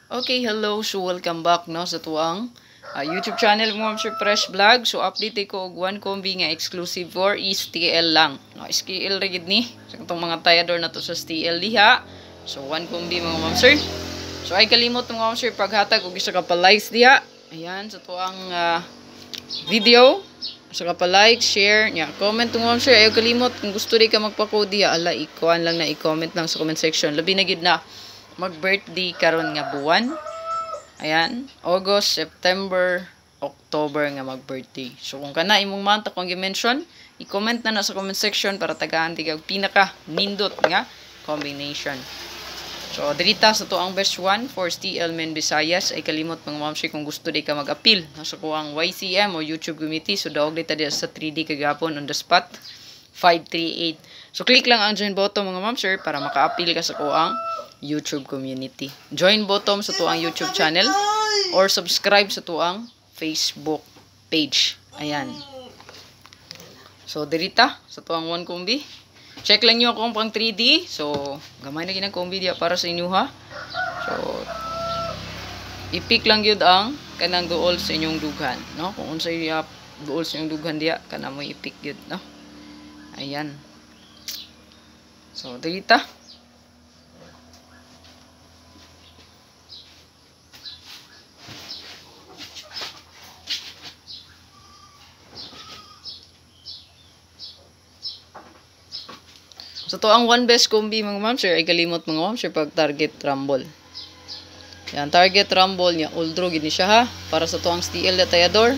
Okay, hello. So, welcome back no sa tuang YouTube channel mo, Sir Fresh Vlog. So, update ko og one combi nga exclusive for STL lang. No, STL rigid ni. Sa itong mga tayador na to sa STL diha. So, one combi mga ma'am sir. So, ay kalimot mga ma'am sir paghatag og isa ka pa likes diha. Ayan, sa tuang video. Sa ka pa like, share, nya, comment mga ma'am sir. Ayaw kalimot kung gusto di ka magpa-code diha. Ala, ikuan lang na i-comment lang sa comment section. Labi na gid na mag-birthday karon nga buwan. Ayan, August, September, October nga mag-birthday. So kung kana imong month akong gi-mention, i-comment na sa comment section para tagaan tigag pinaka nindot nga combination. So dirita sa to ang best one for STL Men Visayas ay kalimot mga ma'am kung gusto di ka mag-appeal sa kuang YCM o YouTube committee. So daog dita sa 3D kagapon on the spot 538. So click lang ang join button mga ma'am sir para maka-appeal ka sa kuang YouTube community. Join button sa tuang YouTube channel or subscribe sa tuang Facebook page. Ayan. So dirita sa tuang one combi. Check lang niyo akong pang 3D. So gamay na ginang combi dia para sa inyo ha. So i-pick lang gyud ang kanang duol sa inyong dughan, no? Kung unsay duol sa inyong dughan dia kana mo i-pick gyud, no? Ayan. So dirita. So to ang one best combi mga ma'am sir ay kalimot mga ma'am sir pag target rumble. Yan target rumble niya uldro gid ni siya ha para sa to ang STL na tayador.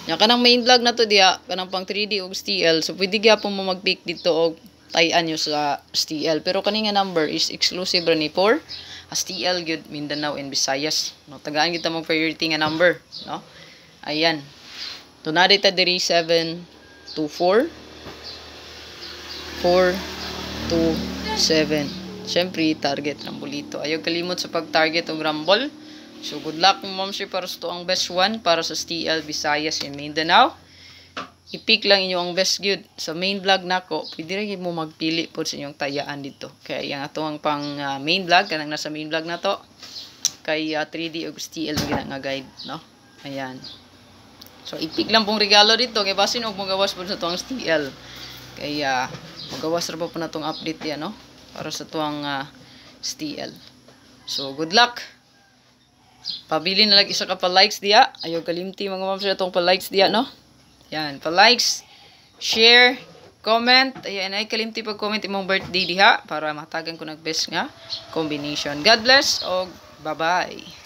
Nya kanang main vlog na to diha kanang pang 3D og STL. So pwede gyapon mo mag-pick dito og tayan nyo sa STL pero kani nga number is exclusive ra ni for STL gyud Mindanao and Visayas. No tagaan kita mo priority nga number, no? Ayan. To na data diri 724 427. Siyempre, target Rambulito. Ayaw kalimot sa pag-target og Rumble. So, good luck mo ma'am sir para sa to ang best one para sa STL, Visayas, and Mindanao. I-pick lang inyo ang best good. Sa main vlog nako, pwede rin mo magpili po sa inyong tayaan dito. Kaya yung atong pang main vlog, kanang nasa main vlog na to. Kay 3D og STL nga guide, no? Ayan. So, i-pick lang pong regalo dito. Kaya basin og magawas po sa to ang STL. Kaya magawas ra pa po na tong update yan, no? Para sa tuang STL. So, good luck. Pabili na lang isa ka pa likes diya. Ayaw kalimti mga ma'am sa itong pa likes diya, no? Yan, pa likes, share, comment. Ayan, ay kalimti pag comment imong birthday diha para matagan ko nag best nga combination. God bless o bye-bye.